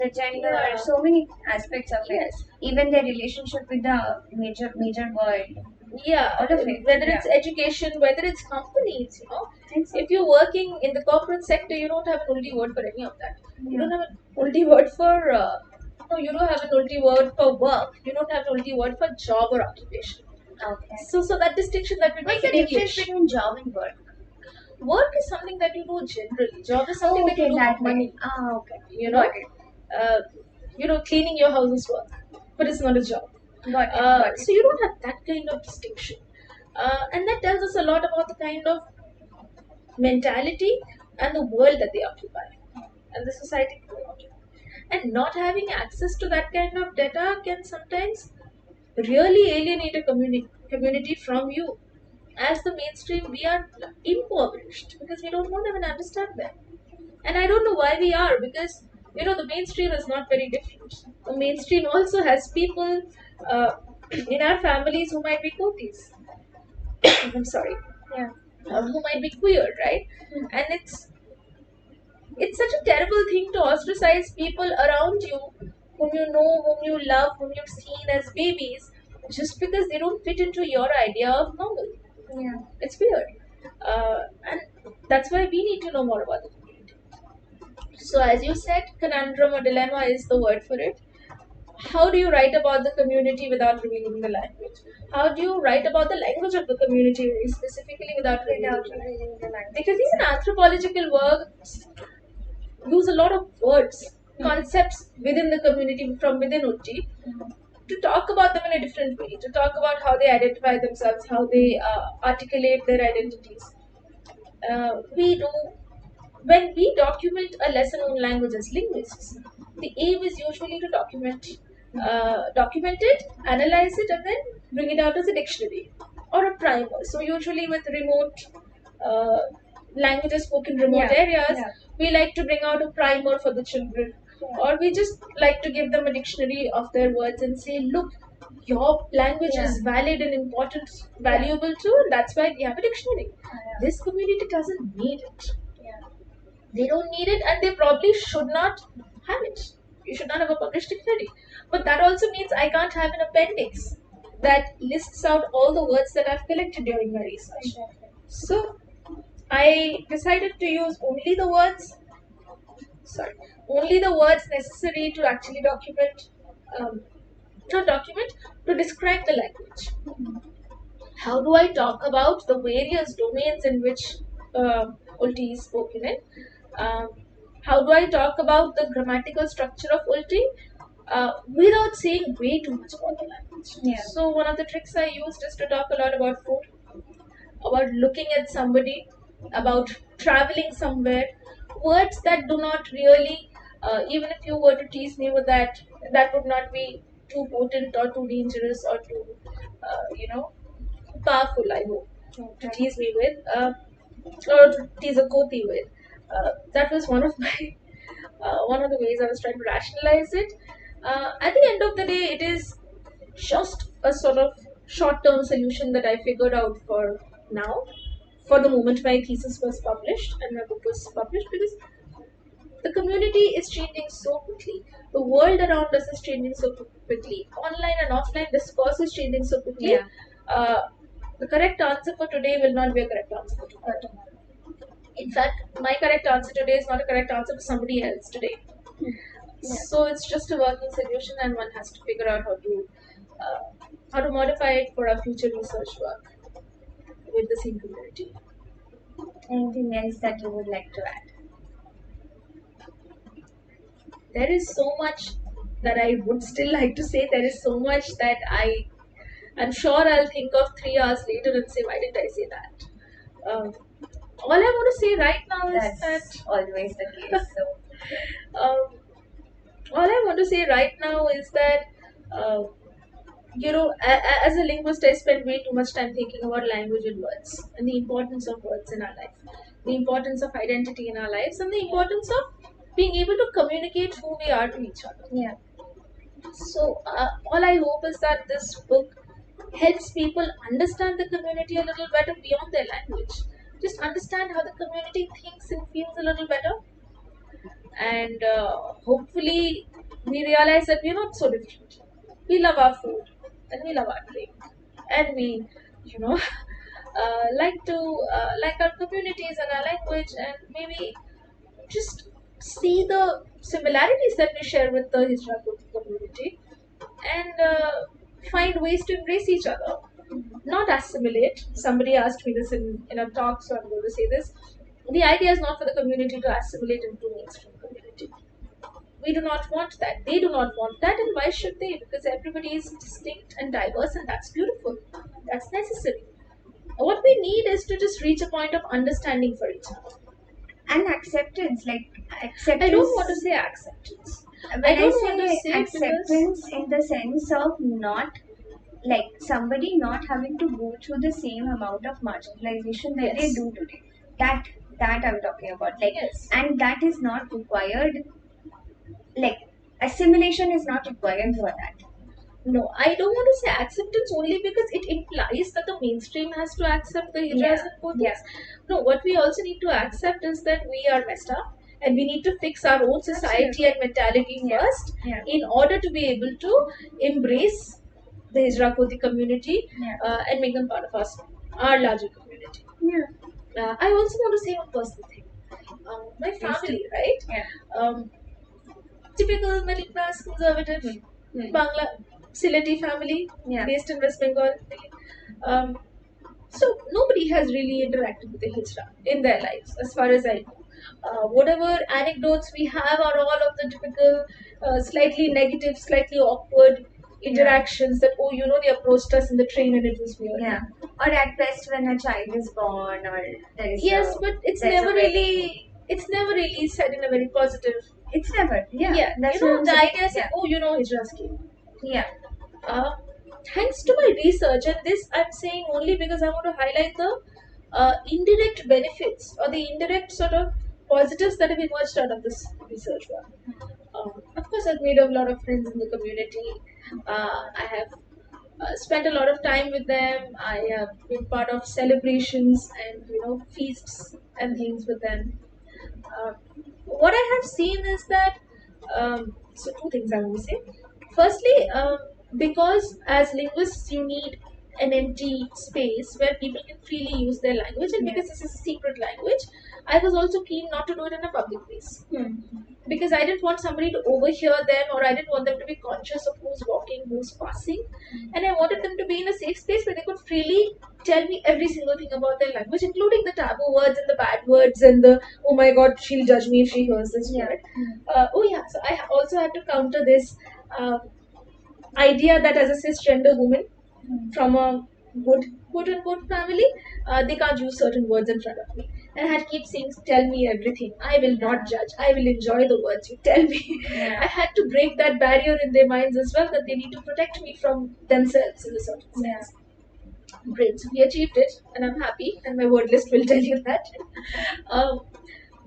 the gender, so many aspects of it. Even their relationship with the major world. All of it. Whether it's education, whether it's companies, if you're working in the corporate sector, you don't have an ulti word for any of that. You don't have an ulti word for no, you don't have an ulti word for work. You don't have an ulti word for job or occupation. Okay. So that distinction that we make in English. What's the difference between job and work? Work is something that you do generally. Job is something that you do for money. Okay. Got it. Cleaning your house is work, but it's not a job. Got it. So you don't have that kind of distinction, and that tells us a lot about the kind of mentality and the world that they occupy, and the society that they occupy. And not having access to that kind of data can sometimes really alienate a community from you. As the mainstream, we are impoverished because we don't want to even understand them. And I don't know why we are, because the mainstream is not very different. The mainstream also has people in our families who might be kotis. I'm sorry. Who might be queer, right? And it's such a terrible thing to ostracize people around you whom you know, whom you love, whom you've seen as babies, just because they don't fit into your idea of normal. It's weird. And that's why we need to know more about the community. So as you said, conundrum or dilemma is the word for it. How do you write about the community without revealing the language? How do you write about the language of the community very specifically without revealing the language? Because even anthropological works use a lot of words, concepts within the community from within Ulti, to talk about them in a different way, to talk about how they identify themselves, how they articulate their identities. When we document a lesser known language as linguists, the aim is usually to document it, analyze it, and then bring it out as a dictionary or a primer. So usually with remote languages spoken in remote areas, we like to bring out a primer for the children, or we just like to give them a dictionary of their words and say, look, your language is valid and important, valuable too, and that's why we have a dictionary. This community doesn't need it. They don't need it, and they probably should not have it. You should not have a published dictionary. But that also means I can't have an appendix that lists out all the words that I've collected during my research. So I decided to use only the words necessary to actually to describe the language. How do I talk about the various domains in which Ulti is spoken in? How do I talk about the grammatical structure of Ulti without saying way too much about the language? So one of the tricks I used is to talk a lot about food, about looking at somebody, about traveling somewhere, words that do not really, even if you were to tease me with that would not be too potent or too dangerous or too, powerful, I hope, to tease me with, or to tease a koti with. That was one of my one of the ways I was trying to rationalize it. At the end of the day, it is just a sort of short-term solution that I figured out for now, for the moment my thesis was published and my book was published, because the community is changing so quickly. The world around us is changing so quickly. Online and offline discourse is changing so quickly. The correct answer for today will not be a correct answer for tomorrow. In fact, my correct answer today is not a correct answer for somebody else today. So it's just a working solution, and one has to figure out how to modify it for our future research work with the same community. Anything else that you would like to add? There is so much that I would still like to say. There is so much that I'm sure I'll think of 3 hours later and say, why did I say that? All I want to say right now is That's always the case. So, all I want to say right now is that, as a linguist, I spend way too much time thinking about language and words, and the importance of words in our life, the importance of identity in our lives, and the importance of being able to communicate who we are to each other. So, all I hope is that this book helps people understand the community a little better beyond their language. Just understand how the community thinks and feels a little better. and hopefully we realize that we're not so different. We love our food and we love our drink, and we, you know, like to like our communities and our language, and maybe just see the similarities that we share with the hijra-koti community, and find ways to embrace each other, not assimilate. Somebody asked me this in a talk, so I'm going to say this. The idea is not for the community to assimilate into mainstream community. We do not want that. They do not want that, and why should they? Because everybody is distinct and diverse, and that's beautiful. That's necessary. What we need is to just reach a point of understanding for each other. And acceptance, like acceptance. I don't want to say acceptance. When I I, don't want to say say acceptance in the sense of not like somebody not having to go through the same amount of marginalization that they Yes. do today. That I'm talking about. Like, Yes. and that is not required. Like, assimilation is not required for that. No, I don't want to say acceptance only because it implies that the mainstream has to accept the hijras and kotis. Yeah. No, what we also need to accept is that we are messed up, and we need to fix our own society and mentality first Yeah. in order to be able to embrace the hijra-koti community Yeah. and make them part of our larger community. Yeah. I also want to say one personal thing. My family, right? Yeah. Typical middle class conservative Bangla Sylheti family Yeah. based in West Bengal. So nobody has really interacted with the hijra in their lives, as far as I know. Whatever anecdotes we have are all of the typical, slightly negative, slightly awkward interactions that, oh, they approached us in the train and it was weird. Yeah. Or at best when a child is born, or there is Yes, but it's there's never a really said in a very positive. It's never. Yeah. Yeah, That's the what I'm saying. idea is that, hijras came. Yeah. Thanks to my research, and this I'm saying only because I want to highlight the indirect benefits or the indirect sort of positives that have emerged out of this research work. Of course, I've made a lot of friends in the community. I have spent a lot of time with them. I have been part of celebrations and feasts and things with them. What I have seen is that so two things I want to say. Firstly, because as linguists you need an empty space where people can freely use their language, and because this is a secret language, I was also keen not to do it in a public place. Because I didn't want somebody to overhear them, or I didn't want them to be conscious of who's walking, who's passing, and I wanted them to be in a safe space where they could freely tell me every single thing about their language, including the taboo words and the bad words and the, oh my god, she'll judge me if she hears this word. So I also had to counter this idea that as a cisgender woman from a good quote-unquote family, they can't use certain words in front of me. And I had to keep saying, tell me everything. I will not judge. I will enjoy the words you tell me. I had to break that barrier in their minds as well, that they need to protect me from themselves in a certain sense. Great. So we achieved it, and I'm happy, and my word list will tell you that.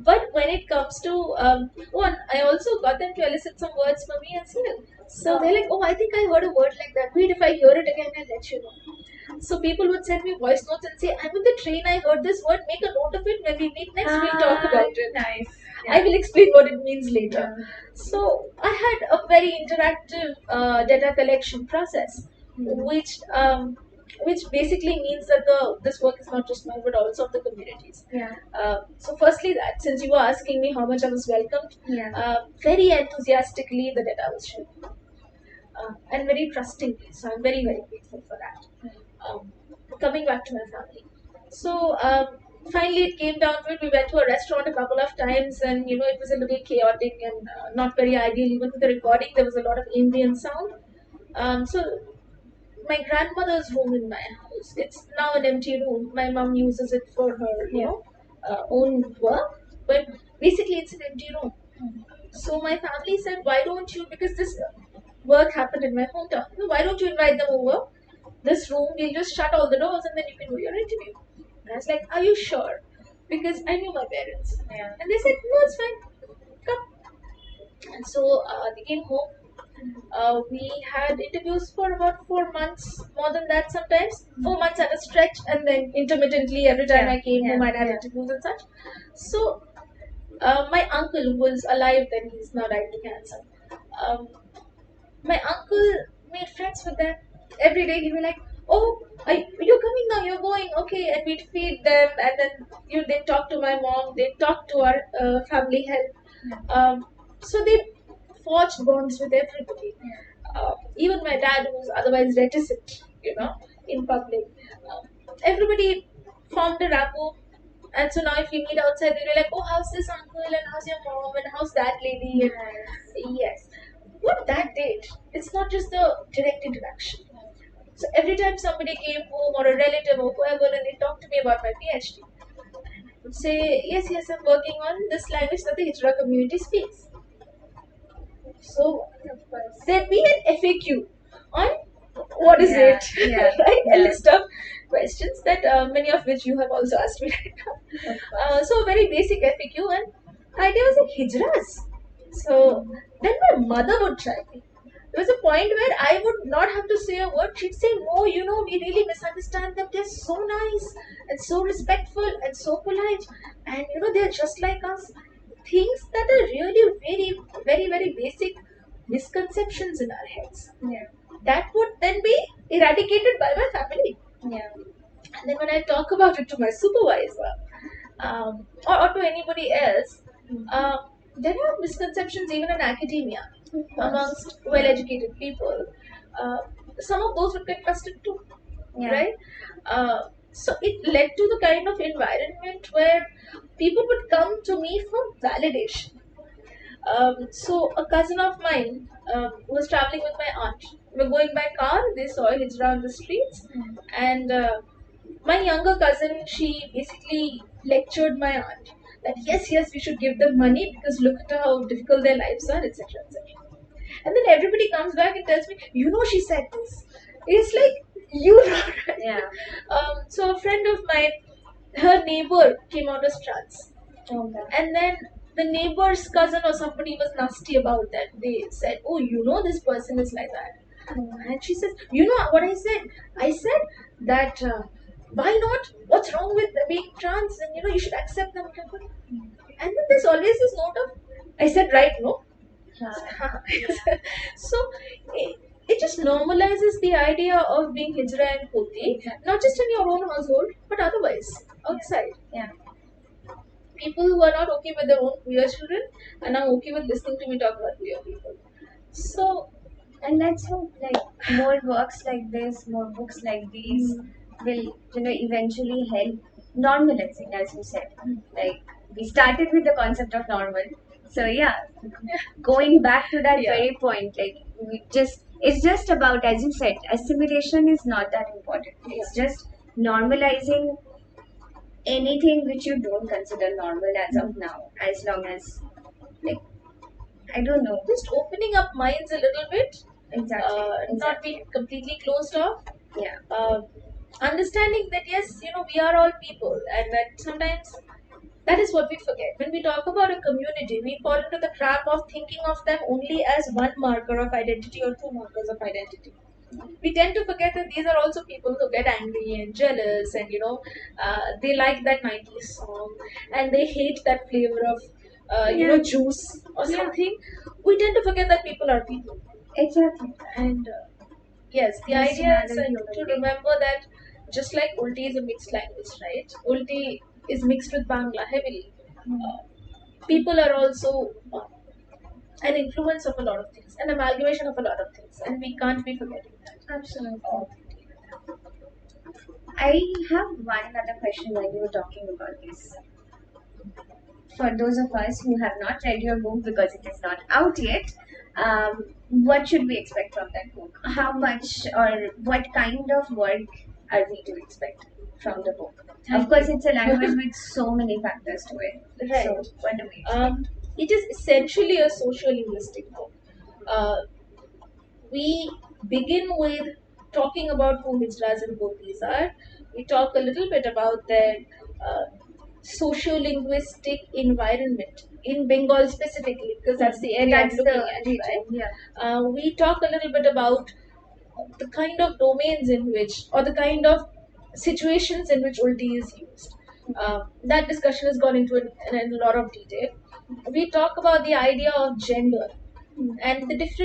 But when it comes to one, I also got them to elicit some words for me as well. So they're like, oh, I think I heard a word like that. Wait, if I hear it again, I'll let you know. So people would send me voice notes and say, I'm in the train, I heard this word, make a note of it. When we meet next, we'll talk about it. Nice. I will explain what it means later. So I had a very interactive data collection process, which basically means that this work is not just mine but also of the communities. So firstly, that since you were asking me how much I was welcomed, very enthusiastically the data was shared, and very trustingly. So I'm very, very grateful for that. Coming back to my family, so finally it came down to it. We went to a restaurant a couple of times, and it was a little chaotic and not very ideal. Even with the recording, there was a lot of ambient sound. So my grandmother's room in my house, it's now an empty room. My mom uses it for her own work, but basically it's an empty room. So my family said, why don't you, because this work happened in my hometown, why don't you invite them over this room? We'll just shut all the doors and then you can do your interview. And I was like, are you sure? Because I knew my parents. And they said, no, it's fine, come. And so they came home. We had interviews for about 4 months, more than that sometimes. 4 months at a stretch, and then intermittently every time I came home I'd have interviews and such. So My uncle, who was alive then, he's now died to cancer. Um, my uncle made friends with them. Every day he'd be like, "Oh, you're coming now, you're going, okay," and we'd feed them, and then they talk to my mom, they talk to our family help. So they forged bonds with everybody. Even my dad, who's otherwise reticent, in public, everybody formed a rapport. And so now, if you meet outside, they'll be like, "Oh, how's this uncle? And how's your mom? And how's that lady?" And yes, what that did, it's not just the direct interaction. So every time somebody came home, or a relative or whoever, and they talked to me about my PhD, I would say, "Yes, yes, I'm working on this language that the Hijra community speaks." So there'd be an FAQ on what is it, right? A list of questions that many of which you have also asked me right now. So a very basic FAQ, and idea was like hijras. So then my mother would try me. There was a point where I would not have to say a word. She'd say, "No, we really misunderstand them. They're so nice and so respectful and so polite, and they're just like us." Things that are really very, very, very basic misconceptions in our heads. That would then be eradicated by my family. And then when I talk about it to my supervisor, or to anybody else, there are misconceptions even in academia amongst well-educated people. Some of those would get busted too, right? So it led to the kind of environment where people would come to me for validation. So a cousin of mine was traveling with my aunt. We were going by car. They saw a hijra on the streets, and my younger cousin, she basically lectured my aunt that yes, we should give them money because look at how difficult their lives are, etc., etc. And then everybody comes back and tells me, she said this. It's like you know. So a friend of mine, her neighbor came out as trans. And then the neighbor's cousin or somebody was nasty about that. They said, "Oh, this person is like that." And she says, "You know what I said? I said that why not? What's wrong with being trans? And you should accept them." And then there's always this note of, I said, right, no? So it just normalizes the idea of being hijra and koti, not just in your own household, but otherwise, outside. People who are not okay with their own queer children are now okay with listening to me talk about queer people. So, and let's hope more works like this, more books like these will eventually help normalizing, as you said. We started with the concept of normal. So going back to that very point, it's just about, as you said, assimilation is not that important. It's just normalizing anything which you don't consider normal as of now, as long as I don't know, just opening up minds a little bit. Exactly. Not being completely closed off. Understanding that yes, we are all people, and that sometimes that is what we forget. When we talk about a community, we fall into the trap of thinking of them only as one marker of identity or two markers of identity. We tend to forget that these are also people who get angry and jealous, and they like that 90s song and they hate that flavor of juice or something. We tend to forget that people are people. Exactly. And yes, the idea is to remember that just like Ulti is a mixed language, right? Ulti is mixed with Bangla heavily. People are also an influence of a lot of things, an amalgamation of a lot of things, and we can't be forgetting that. Absolutely. I have one other question when you were talking about this. For those of us who have not read your book because it is not out yet, what should we expect from that book? How much or what kind of work are we to expect from the book? Of course, it's a language with so many factors to it. Right. So, what do we expect? It is essentially a social-linguistic book. We begin with talking about who hijras and kotis are. We talk a little bit about their socio-linguistic environment in Bengal specifically, because that's the area I'm looking at. Right? We talk a little bit about the kind of domains in which, or the kind of situations in which Ulti is used. That discussion has gone into in a lot of detail. we talk about the idea of gender and the different